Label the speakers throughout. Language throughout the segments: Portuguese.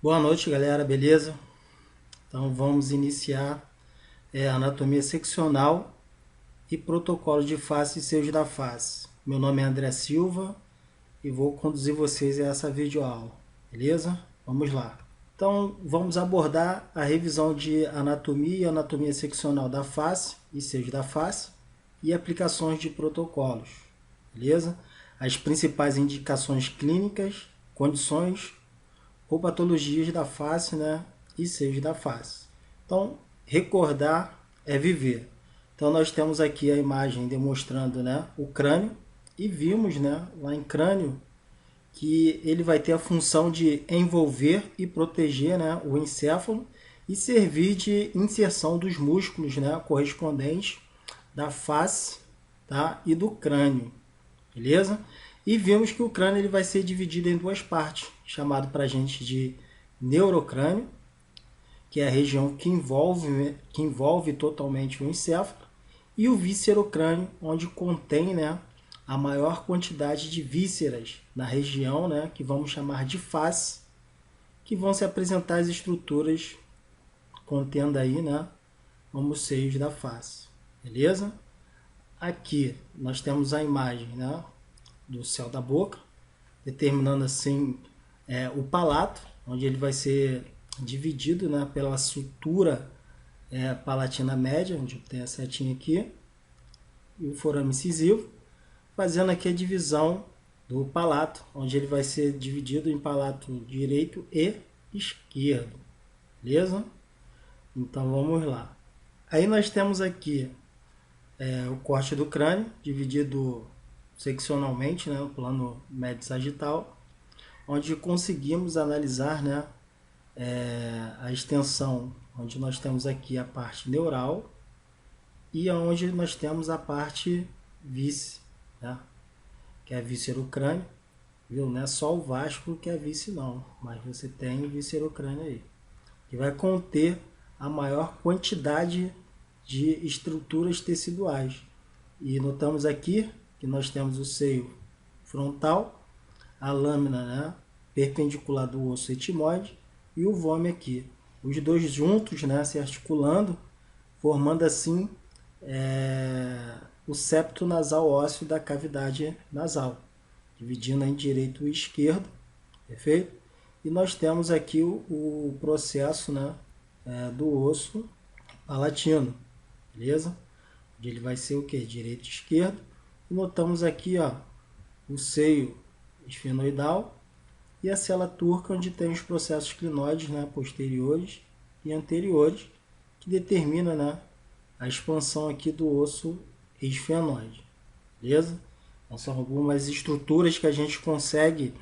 Speaker 1: Boa noite, galera, beleza? Então vamos iniciar anatomia seccional e protocolo de face e seios da face. Meu nome é André Silva e vou conduzir vocês a essa videoaula, beleza? Vamos lá. Então vamos abordar a revisão de anatomia e anatomia seccional da face e seios da face e aplicações de protocolos, beleza? As principais indicações clínicas, condições ou patologias da face, né, e seios da face. Então, recordar é viver. Então, nós temos aqui a imagem demonstrando, né, o crânio e vimos, né, lá em crânio que ele vai ter a função de envolver e proteger, né, o encéfalo e servir de inserção dos músculos, né, correspondentes da face, tá, e do crânio, beleza? E vimos que o crânio ele vai ser dividido em duas partes, chamado para a gente de neurocrânio, que é a região que envolve totalmente o encéfalo, e o viscerocrânio, onde contém, né, a maior quantidade de vísceras na região, né, que vamos chamar de face, que vão se apresentar as estruturas contendo aí, né, como os seios da face, beleza? Aqui nós temos a imagem, né, do céu da boca, determinando assim o palato, onde ele vai ser dividido, né, pela sutura palatina média, onde tem a setinha aqui, e o forame incisivo, fazendo aqui a divisão do palato, onde ele vai ser dividido em palato direito e esquerdo, beleza? Então vamos lá. Aí nós temos aqui o corte do crânio, dividido seccionalmente, né, o plano médio sagital, onde conseguimos analisar, né, a extensão, onde nós temos aqui a parte neural e onde nós temos a parte víscera, né, que é a viscerocrânio, viu? Não é só o vásculo que é víscera não, mas você tem o viscerocrânio aí, que vai conter a maior quantidade de estruturas teciduais. E notamos aqui que nós temos o seio frontal, a lâmina, né, perpendicular do osso etimoide e o vômio aqui. Os dois juntos, né, se articulando, formando assim o septo nasal ósseo da cavidade nasal, dividindo em direito e esquerdo, perfeito? E nós temos aqui o processo, né, do osso palatino, beleza? Ele vai ser o que? Direito e esquerdo. E notamos aqui, ó, o seio esfenoidal e a cela turca, onde tem os processos clinoides, né, posteriores e anteriores, que determina, né, a expansão aqui do osso esfenoide, beleza? Então, são algumas estruturas que a gente consegue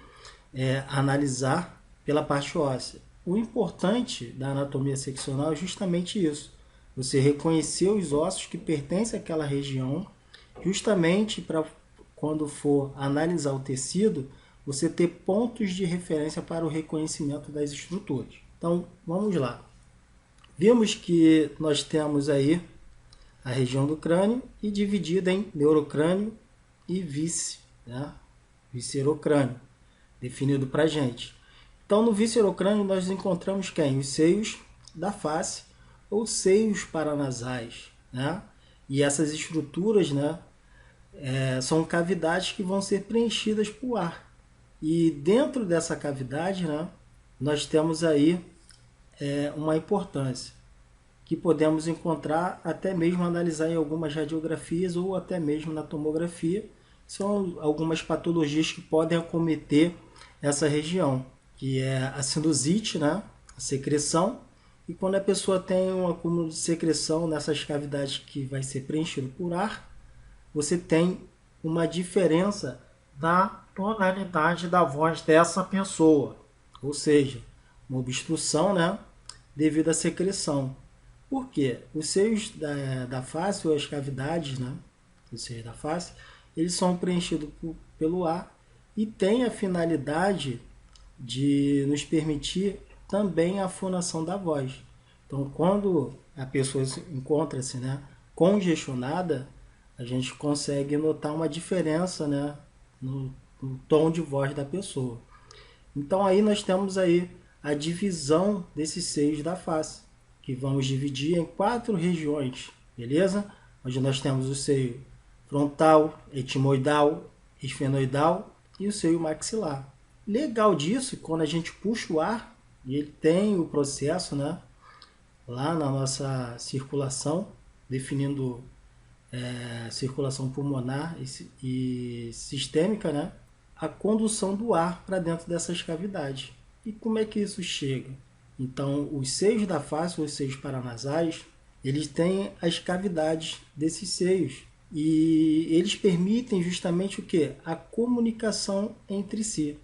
Speaker 1: analisar pela parte óssea. O importante da anatomia seccional é justamente isso. Você reconhecer os ossos que pertencem àquela região, justamente para quando for analisar o tecido, você ter pontos de referência para o reconhecimento das estruturas. Então, vamos lá. Vimos que nós temos aí a região do crânio e dividida em neurocrânio e né? Viscerocrânio, definido para a gente. Então, no viscerocrânio, nós encontramos quem? Os seios da face ou seios paranasais, né? E essas estruturas, né, são cavidades que vão ser preenchidas por ar. E dentro dessa cavidade, né, nós temos aí uma importância que podemos encontrar até mesmo analisar em algumas radiografias ou até mesmo na tomografia. São algumas patologias que podem acometer essa região, que é a sinusite, né, a secreção. E quando a pessoa tem um acúmulo de secreção nessas cavidades que vai ser preenchido por ar, você tem uma diferença na tonalidade da voz dessa pessoa. Ou seja, uma obstrução, né, devido à secreção. Por quê? Os seios da face, ou as cavidades, né, os seios da face, eles são preenchidos pelo ar e têm a finalidade de nos permitir também a fonação da voz. Então, quando a pessoa encontra-se, né, congestionada, a gente consegue notar uma diferença, né, no tom de voz da pessoa. Então, aí nós temos aí a divisão desses seios da face, que vamos dividir em 4 regiões, beleza? Onde nós temos o seio frontal, etimoidal, esfenoidal e o seio maxilar. Legal disso, quando a gente puxa o ar, e ele tem o processo, né, lá na nossa circulação, definindo circulação pulmonar e sistêmica, né, a condução do ar para dentro dessas cavidades. E como é que isso chega? Então, os seios da face, os seios paranasais, eles têm as cavidades desses seios e eles permitem justamente o que? A comunicação entre si.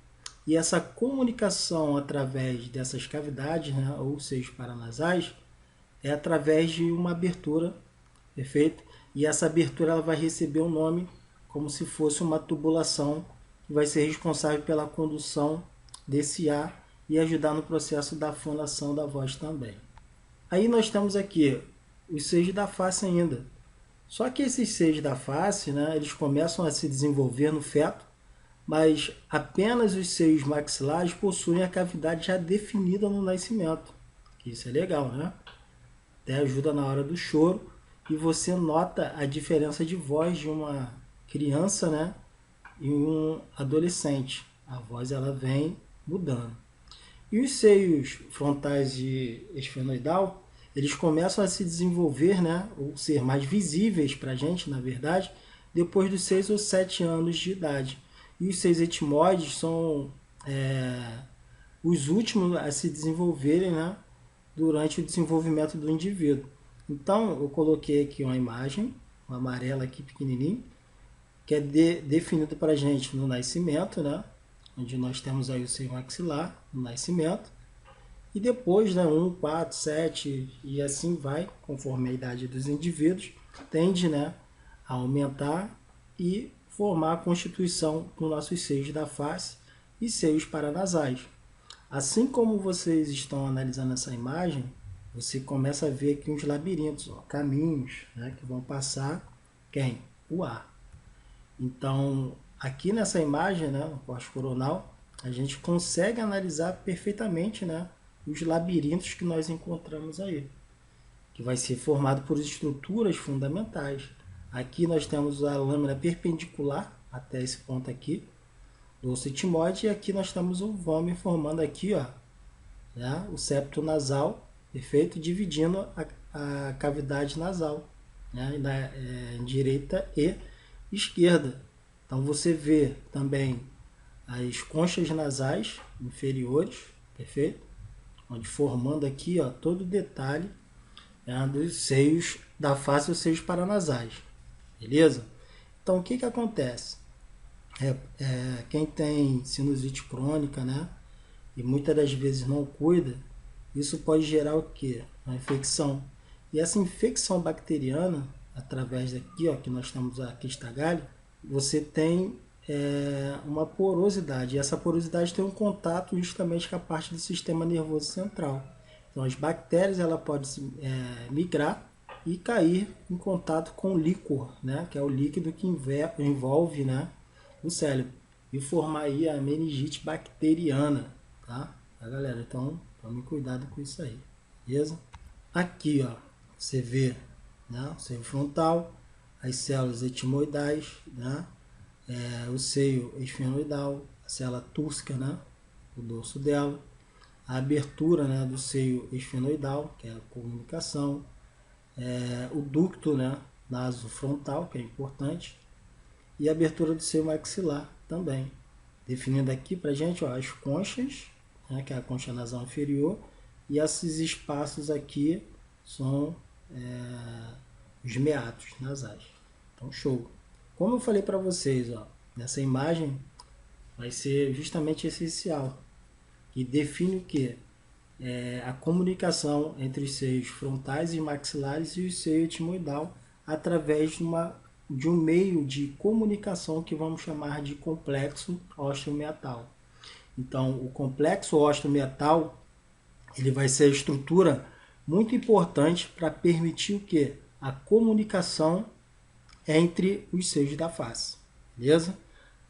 Speaker 1: E essa comunicação através dessas cavidades, né, ou seios paranasais, é através de uma abertura, perfeito? E essa abertura ela vai receber um nome como se fosse uma tubulação que vai ser responsável pela condução desse ar e ajudar no processo da fonação da voz também. Aí nós temos aqui os seios da face ainda. Só que esses seios da face, né, eles começam a se desenvolver no feto, mas apenas os seios maxilares possuem a cavidade já definida no nascimento. Isso é legal, né? Até ajuda na hora do choro e você nota a diferença de voz de uma criança, né, e um adolescente. A voz ela vem mudando. E os seios frontais e esfenoidal, eles começam a se desenvolver, né, ou ser mais visíveis para a gente, na verdade, depois dos 6 ou 7 anos de idade. E os seios etimoides são os últimos a se desenvolverem, né, durante o desenvolvimento do indivíduo. Então, eu coloquei aqui uma imagem, uma amarela aqui pequenininho, que é definido para a gente no nascimento, né, onde nós temos aí o seio maxilar no nascimento, e depois, né, 1, 4, 7 e assim vai, conforme a idade dos indivíduos, tende, né, a aumentar e formar a constituição dos nossos seios da face e seios paranasais. Assim como vocês estão analisando essa imagem, você começa a ver aqui uns labirintos, ó, caminhos, né, que vão passar quem? O ar. Então, aqui nessa imagem, né, no corte coronal, a gente consegue analisar perfeitamente, né, os labirintos que nós encontramos aí, que vai ser formado por estruturas fundamentais. Aqui nós temos a lâmina perpendicular até esse ponto aqui, do osso etimoide, e aqui nós temos o vômito formando aqui, ó, né, o septo nasal, perfeito, dividindo a cavidade nasal, né, em direita e esquerda. Então você vê também as conchas nasais inferiores, perfeito? Onde formando aqui, ó, todo o detalhe, né, dos seios da face e os seios paranasais, beleza? Então o que acontece? Quem tem sinusite crônica, né, e muitas das vezes não cuida, isso pode gerar o quê? Uma infecção. E essa infecção bacteriana, através daqui, ó, que nós temos a quista galho, você tem uma porosidade. E essa porosidade tem um contato justamente com a parte do sistema nervoso central. Então as bactérias ela podem migrar e cair em contato com o líquor, né, que é o líquido que envolve, né, o cérebro, e formar aí a meningite bacteriana, tá galera? Então tome cuidado com isso aí, beleza? Aqui, ó, você vê, né, o seio frontal, as células etimoidais, né, o seio esfenoidal, a célula túrcica, né, o dorso dela, a abertura, né, do seio esfenoidal, que é a comunicação, o ducto, né, nasofrontal, que é importante, e a abertura do seio maxilar também. Definindo aqui para a gente, ó, as conchas, né, que é a concha nasal inferior, e esses espaços aqui são os meatos nasais. Então, show! Como eu falei para vocês, ó, nessa imagem vai ser justamente essencial, que define o que? A comunicação entre os seios frontais e maxilares e o seio etimoidal através de um meio de comunicação que vamos chamar de complexo osteomeatal. Então, o complexo osteomeatal ele vai ser a estrutura muito importante para permitir o que? A comunicação entre os seios da face, beleza?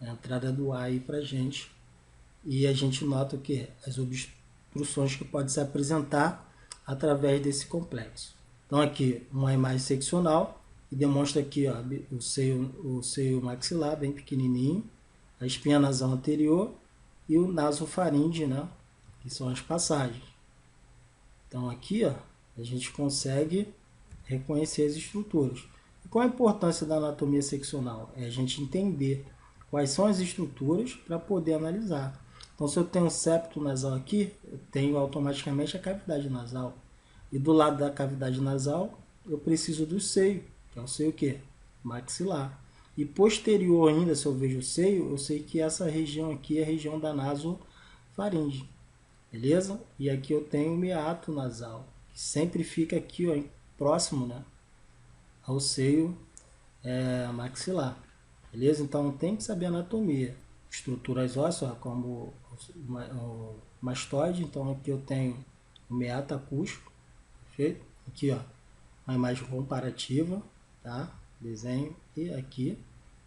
Speaker 1: A entrada do ar aí para a gente. E a gente nota o que? As instruções que podem se apresentar através desse complexo. Então aqui uma imagem seccional e demonstra aqui, ó, o seio maxilar bem pequenininho, a espinha nasal anterior e o nasofaringe, né, que são as passagens. Então aqui, ó, a gente consegue reconhecer as estruturas. E qual a importância da anatomia seccional? É a gente entender quais são as estruturas para poder analisar. Então, se eu tenho um septo nasal aqui, eu tenho automaticamente a cavidade nasal. E do lado da cavidade nasal, eu preciso do seio, que é o seio o quê? Maxilar. E posterior ainda, se eu vejo o seio, eu sei que essa região aqui é a região da nasofaringe. Beleza? E aqui eu tenho o meato nasal, que sempre fica aqui, ó, próximo, né, ao seio maxilar. Beleza? Então tem que saber anatomia. Estruturas ósseas, ó, como o mastoide. Então aqui eu tenho o meato acústico. Perfeito? Aqui, ó, uma imagem comparativa, tá? Desenho e aqui,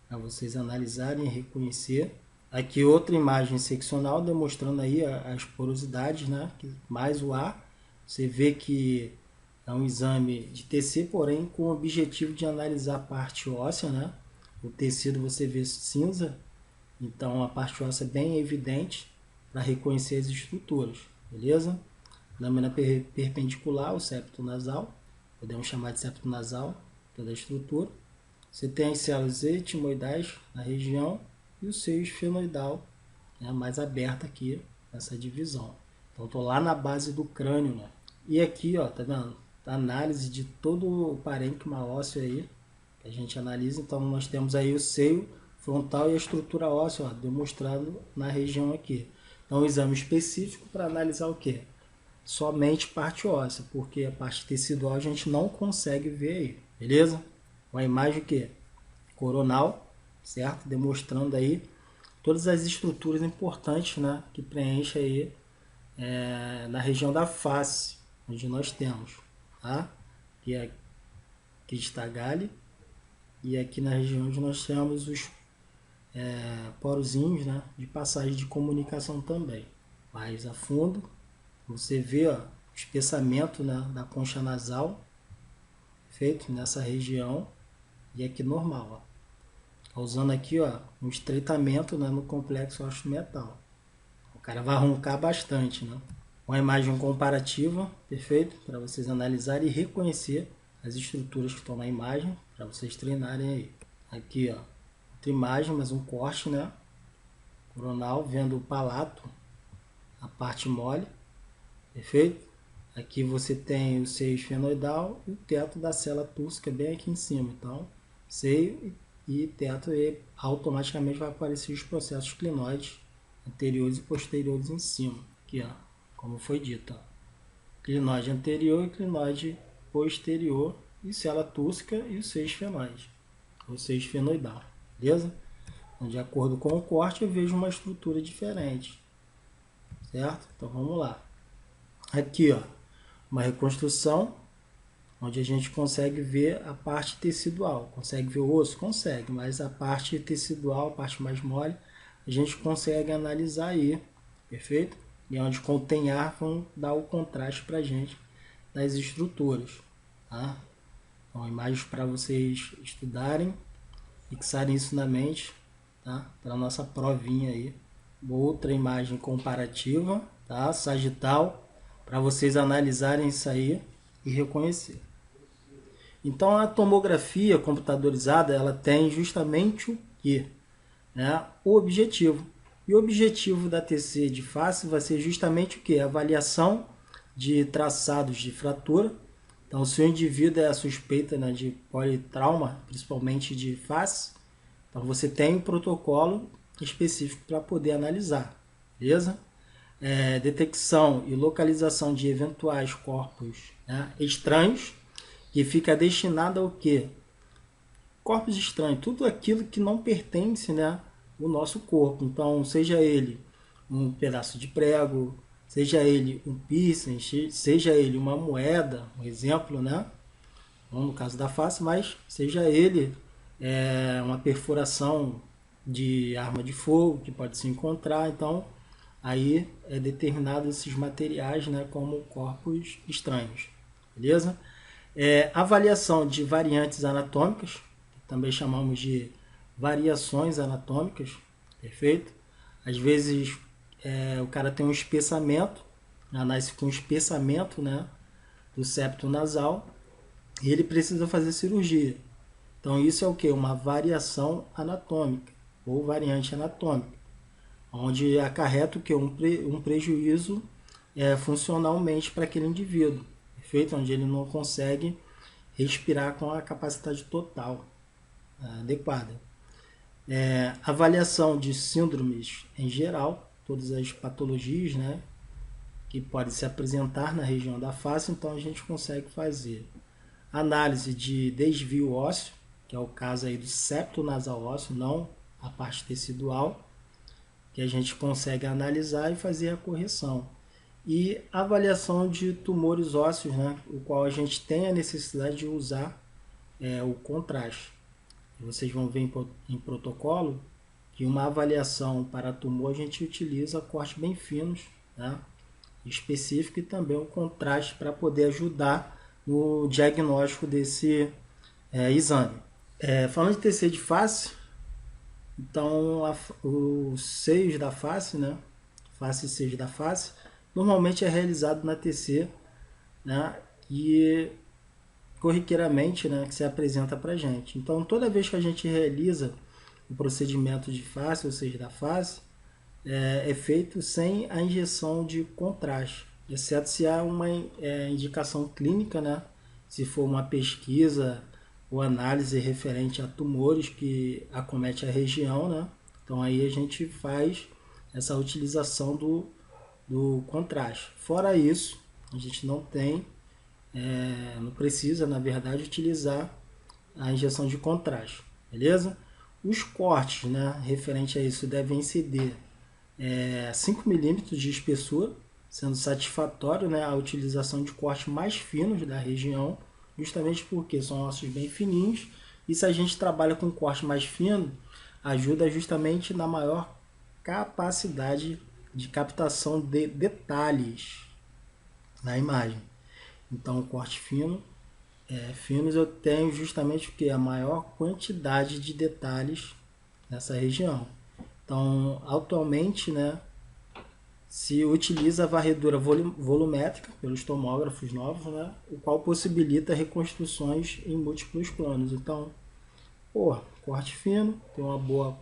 Speaker 1: para vocês analisarem e reconhecer. Aqui outra imagem seccional demonstrando aí as porosidades, né? Mais o ar. Você vê que é um exame de TC, porém com o objetivo de analisar a parte óssea, né? O tecido você vê cinza, então a parte óssea é bem evidente para reconhecer as estruturas, beleza? Lâmina perpendicular, o septo nasal, podemos chamar de septo nasal, toda a estrutura. Você tem as células etimoidais na região e o seio esfenoidal, né, mais aberto aqui nessa divisão. Então estou lá na base do crânio, né? E aqui, ó, tá vendo? A análise de todo o parênquima ósseo aí que a gente analisa. Então nós temos aí o seio frontal e a estrutura óssea, ó, demonstrado na região aqui. Então um exame específico para analisar o quê? Somente parte óssea, porque a parte tecidual a gente não consegue ver aí, beleza? Uma imagem que coronal, certo? Demonstrando aí todas as estruturas importantes, né, que preenche aí na região da face, onde nós temos, tá? Que é crista galli, e aqui na região onde nós temos os porozinhos, né, de passagem de comunicação também. Mais a fundo, você vê, ó, o espessamento, né, da concha nasal feito nessa região e aqui normal, ó. Causando aqui, ó, um estreitamento, né, no complexo ósseo-metal. O cara vai roncar bastante, né? Uma imagem comparativa, perfeito? Para vocês analisarem e reconhecer as estruturas que estão na imagem, para vocês treinarem aí. Aqui, ó, outra imagem, mas um corte, né? Coronal, vendo o palato, a parte mole, perfeito? Aqui você tem o seio esfenoidal e o teto da célula túrcica bem aqui em cima. Então, seio e teto, e automaticamente vai aparecer os processos clinoides anteriores e posteriores em cima. Aqui, ó, como foi dito, ó. Clinoide anterior e clinoide posterior, e célula túrcica e o seio esfenoide, ou seio esfenoidal, beleza? Então, de acordo com o corte, eu vejo uma estrutura diferente, certo? Então vamos lá. Aqui, ó, uma reconstrução onde a gente consegue ver a parte tecidual. Consegue ver o osso? Consegue, mas a parte tecidual, a parte mais mole, a gente consegue analisar aí, perfeito? E onde contém ar vão dar o contraste para a gente das estruturas, tá? Então, imagens para vocês estudarem, fixarem isso na mente, tá? Para a nossa provinha aí. Outra imagem comparativa, tá? Sagital, para vocês analisarem isso aí e reconhecer. Então a tomografia computadorizada, ela tem justamente o quê? Né? O objetivo. E o objetivo da TC de face vai ser justamente o quê? A avaliação de traçados de fratura. Então, se o indivíduo é suspeita, né, de politrauma, principalmente de face, então você tem um protocolo específico para poder analisar, beleza? Detecção e localização de eventuais corpos, né, estranhos, que fica destinado ao quê? Corpos estranhos, tudo aquilo que não pertence, né, ao nosso corpo. Então, seja ele um pedaço de prego, seja ele um piercing, seja ele uma moeda, um exemplo, né? Não no caso da face, mas seja ele uma perfuração de arma de fogo que pode se encontrar. Então, aí é determinado esses materiais, né, como corpos estranhos, beleza? Avaliação de variantes anatômicas, também chamamos de variações anatômicas, perfeito? Às vezes o cara tem um espessamento, nasce com espessamento, né, do septo nasal, e ele precisa fazer cirurgia. Então isso é o que? Uma variação anatômica ou variante anatômica, onde acarreta o que? Um prejuízo funcionalmente para aquele indivíduo, perfeito? Onde ele não consegue respirar com a capacidade total adequada. Avaliação de síndromes em geral, todas as patologias, né, que podem se apresentar na região da face, então a gente consegue fazer análise de desvio ósseo, que é o caso aí do septo nasal ósseo, não a parte tecidual, que a gente consegue analisar e fazer a correção. E avaliação de tumores ósseos, né, o qual a gente tem a necessidade de usar o contraste. Vocês vão ver em protocolo que uma avaliação para tumor a gente utiliza cortes bem finos, né, específico, e também o contraste para poder ajudar no diagnóstico desse exame. Falando de TC de face, então os seios da face, né, face e seios da face, normalmente é realizado na TC, né, e corriqueiramente, né, que se apresenta para a gente. Então, toda vez que a gente realiza o procedimento de face, ou seja, da face, é feito sem a injeção de contraste, exceto se há uma indicação clínica, né, se for uma pesquisa ou análise referente a tumores que acomete a região, né, então aí a gente faz essa utilização do contraste. Fora isso, a gente não tem não precisa, na verdade, utilizar a injeção de contraste, beleza? Os cortes, né, referente a isso, devem exceder 5 milímetros de espessura, sendo satisfatório, né, a utilização de cortes mais finos da região, justamente porque são ossos bem fininhos, e se a gente trabalha com corte mais fino, ajuda justamente na maior capacidade de captação de detalhes na imagem. Então, o corte fino, finos eu tenho justamente o que? A maior quantidade de detalhes nessa região. Então, atualmente, né, se utiliza a varredura volumétrica pelos tomógrafos novos, né, o qual possibilita reconstruções em múltiplos planos. Então, corte fino, tem uma boa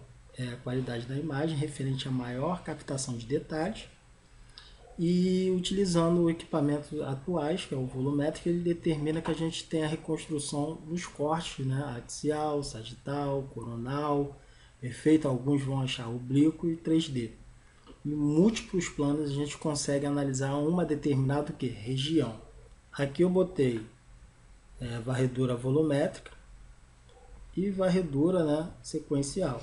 Speaker 1: qualidade da imagem, referente a maior captação de detalhes. E utilizando o equipamento atuais, que é o volumétrico, ele determina que a gente tem a reconstrução dos cortes, né, axial, sagital, coronal, perfeito. Alguns vão achar oblíquo e 3D. Em múltiplos planos a gente consegue analisar uma determinada região. Aqui eu botei varredura volumétrica e varredura, né, sequencial.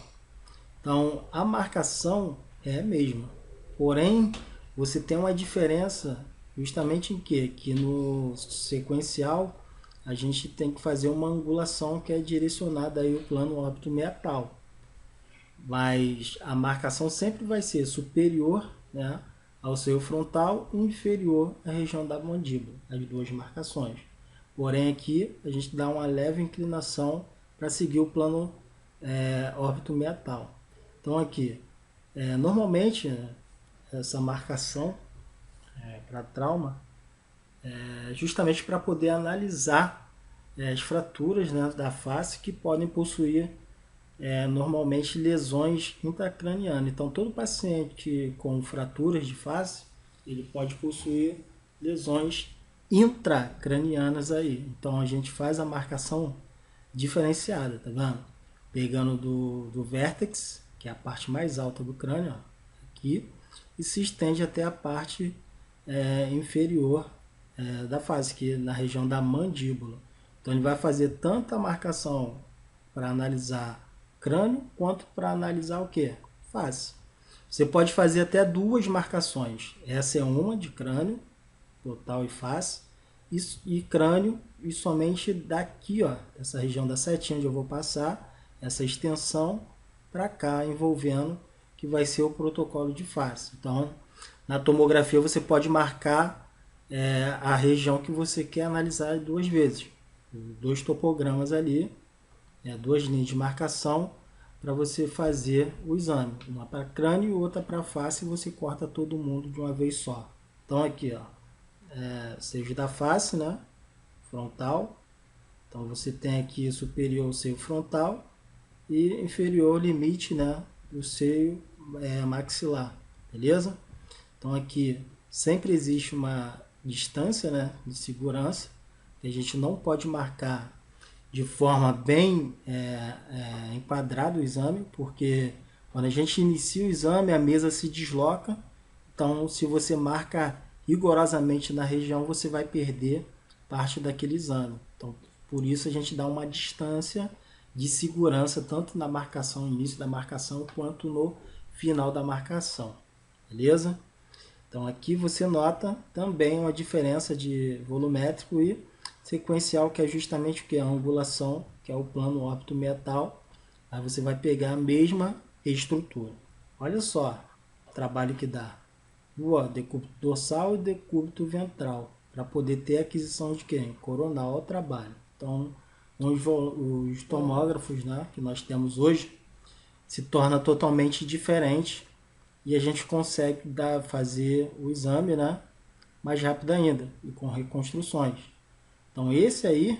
Speaker 1: Então a marcação é a mesma, porém você tem uma diferença justamente em que no sequencial a gente tem que fazer uma angulação que é direcionada aí ao plano óbito metal. Mas a marcação sempre vai ser superior, né, ao seio frontal e inferior à região da mandíbula, as duas marcações. Porém aqui a gente dá uma leve inclinação para seguir o plano óbito metal. Então aqui, normalmente, essa marcação para trauma justamente para poder analisar as fraturas, né, da face que podem possuir normalmente lesões intracranianas. Então todo paciente com fraturas de face, ele pode possuir lesões intracranianas aí. Então a gente faz a marcação diferenciada, tá vendo? Pegando do vértex, que é a parte mais alta do crânio, ó, aqui, e se estende até a parte inferior da face, que é na região da mandíbula. Então ele vai fazer tanto a marcação para analisar crânio, quanto para analisar o que? Face. Você pode fazer até duas marcações. Essa é uma de crânio, total e face, e crânio, e somente daqui, ó, essa região da setinha onde eu vou passar, essa extensão para cá, envolvendo, que vai ser o protocolo de face. Então, Na tomografia você pode marcar a região que você quer analisar 2 vezes. 2 topogramas ali, duas linhas de marcação para você fazer o exame. Uma para crânio e outra para face, e você corta todo mundo de uma vez só. Então aqui, ó, seio da face, né? Frontal. Então você tem aqui superior o seio frontal e inferior limite, né, do seio maxilar, beleza? Então aqui sempre existe uma distância, né, de segurança, que a gente não pode marcar de forma bem enquadrada o exame, porque quando a gente inicia o exame a mesa se desloca, então se você marca rigorosamente na região você vai perder parte daquele exame. Então por isso a gente dá uma distância de segurança tanto na marcação, início da marcação, quanto no final da marcação, beleza? Então aqui você nota também uma diferença de volumétrico e sequencial, que é justamente o que? A angulação, que é o plano óptimo metal. Aí você vai pegar a mesma estrutura. Olha só o trabalho que dá. Decúbito dorsal e decúbito ventral, para poder ter aquisição de quem? Coronal ao trabalho. Então, os tomógrafos, né, que nós temos hoje se torna totalmente diferente e a gente consegue fazer o exame, né, mais rápido ainda e com reconstruções. Então esse aí,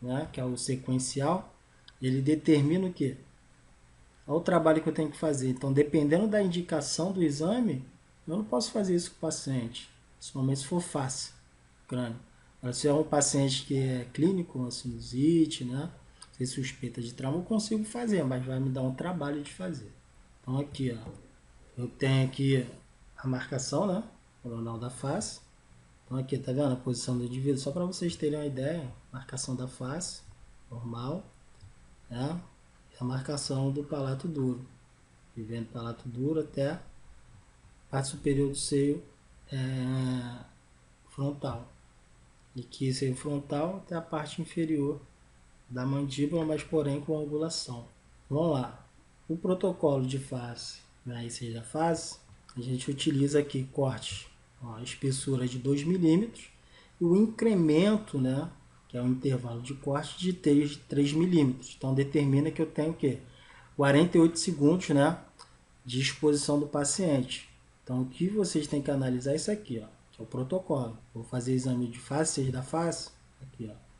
Speaker 1: né, que é o sequencial, ele determina o quê? Olha o trabalho que eu tenho que fazer. Então, dependendo da indicação do exame, eu não posso fazer isso com o paciente, principalmente se for face, crânio. Mas se é um paciente que é clínico, uma sinusite, né, se suspeita de trauma, eu consigo fazer, mas vai me dar um trabalho de fazer. Então aqui, ó, eu tenho aqui a marcação, né, coronal da face. Então aqui, tá vendo a posição do indivíduo? Só para vocês terem uma ideia, marcação da face, normal, né? E a marcação do palato duro, vivendo palato duro até a parte superior do seio frontal. E aqui seio frontal até a parte inferior da mandíbula, mas porém com angulação. Vamos lá. O protocolo de face, né, e seja face, a gente utiliza aqui cortes, ó, espessura de 2 milímetros e o incremento, né, que é o intervalo de corte de 3 milímetros. Então determina que eu tenho o quê? 48 segundos, né, de exposição do paciente. Então o que vocês têm que analisar é isso aqui, ó, que é o protocolo. Vou fazer exame de face, seja da face, aqui, ó.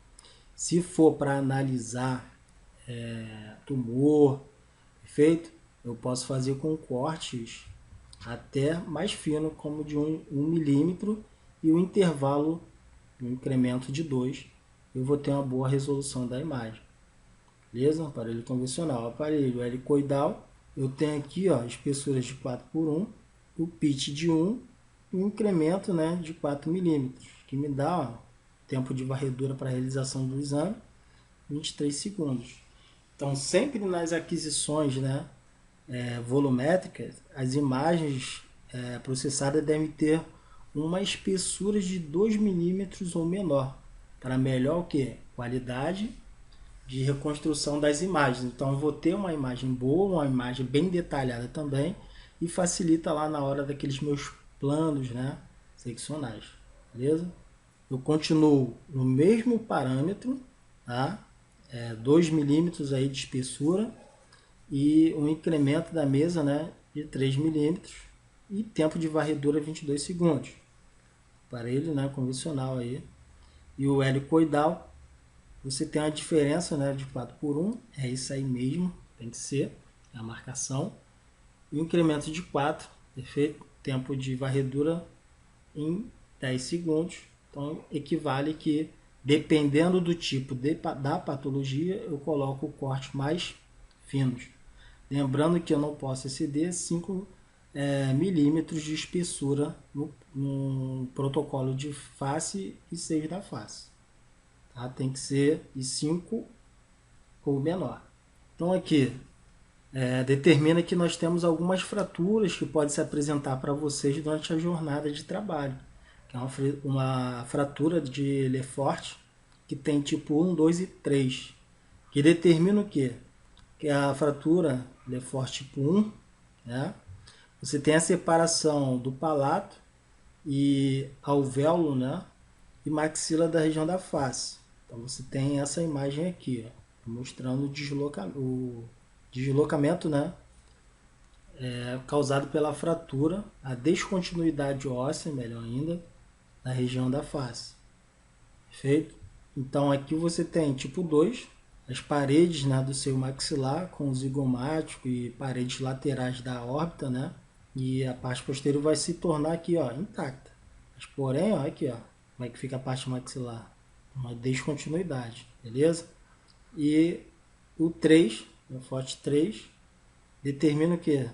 Speaker 1: Se for para analisar tumor, perfeito? Eu posso fazer com cortes até mais fino, como de 1 milímetro, e o intervalo, um incremento de 2, eu vou ter uma boa resolução da imagem. Beleza? Aparelho convencional. Aparelho helicoidal, eu tenho aqui, ó, espessuras de 4x1, o pitch de 1 e um incremento, né, de 4 milímetros, que me dá, ó, tempo de varredura para a realização do exame, 23 segundos. Então, sempre nas aquisições, né, volumétricas, as imagens processadas devem ter uma espessura de 2 milímetros ou menor, para melhor o quê? Qualidade de reconstrução das imagens. Então, eu vou ter uma imagem boa, uma imagem bem detalhada também, e facilita lá na hora daqueles meus planos, né, seccionais. Beleza? Eu continuo no mesmo parâmetro, tá? 2 milímetros aí de espessura e um incremento da mesa, né, de 3 milímetros e tempo de varredura 22 segundos. Aparelho, né, convencional aí. E o helicoidal, você tem a diferença, né, de 4x1, é isso aí mesmo, tem que ser a marcação. E o incremento de 4, perfeito? Tempo de varredura em 10 segundos. Então, equivale que, dependendo do tipo da patologia, eu coloco cortes mais finos. Lembrando que eu não posso exceder 5 milímetros de espessura no protocolo de face e seio da face. Tá? Tem que ser de 5 ou menor. Então aqui, determina que nós temos algumas fraturas que podem se apresentar para vocês durante a jornada de trabalho. Que é uma fratura de Lefort, que tem tipo 1, 2 e 3. Que determina o quê? Que a fratura Lefort tipo 1, né? Você tem a separação do palato e alvéolo, né? E maxila da região da face. Então você tem essa imagem aqui, ó, mostrando o deslocamento, né? Causado pela fratura, a descontinuidade óssea, melhor ainda, na região da face. Perfeito? Então aqui você tem tipo 2, as paredes, né, do seu maxilar com o zigomático e paredes laterais da órbita, né? E a parte posterior vai se tornar aqui, ó, intacta. Mas porém, ó, aqui, ó, como é que fica a parte maxilar? Uma descontinuidade, beleza? E o 3, o forte 3, determina o que?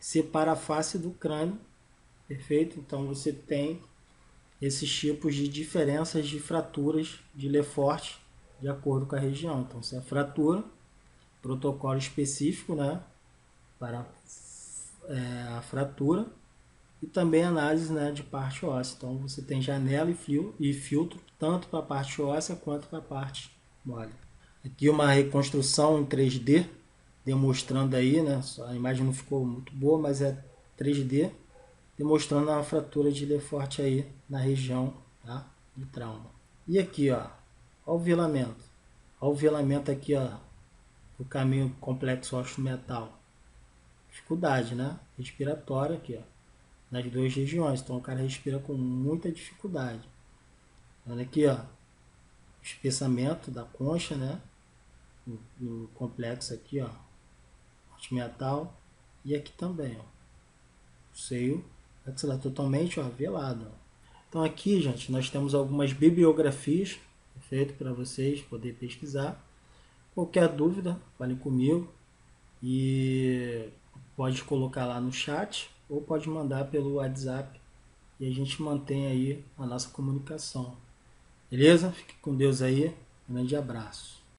Speaker 1: Separa a face do crânio, perfeito? Então você tem esses tipos de diferenças de fraturas de Lefort de acordo com a região. Então, se é fratura, protocolo específico, né, para a fratura e também análise, né, de parte óssea. Então, você tem janela e filtro tanto para a parte óssea quanto para a parte mole. Aqui uma reconstrução em 3D, demonstrando aí, né, a imagem não ficou muito boa, mas é 3D, demonstrando a fratura de Lefort aí na região, tá, de trauma. E aqui, ó, o velamento. Olha o velamento aqui, ó, o caminho complexo ósseo-metal. Dificuldade, né? Respiratória aqui, ó, nas duas regiões. Então o cara respira com muita dificuldade. Olha aqui, ó, o espessamento da concha, né? No complexo aqui, ó, ósseo-metal. E aqui também, ó, o seio maxilar totalmente, ó, velado. Então aqui, gente, nós temos algumas bibliografias, perfeito, para vocês poderem pesquisar. Qualquer dúvida, fale comigo e pode colocar lá no chat ou pode mandar pelo WhatsApp e a gente mantém aí a nossa comunicação. Beleza? Fique com Deus aí. Um grande abraço.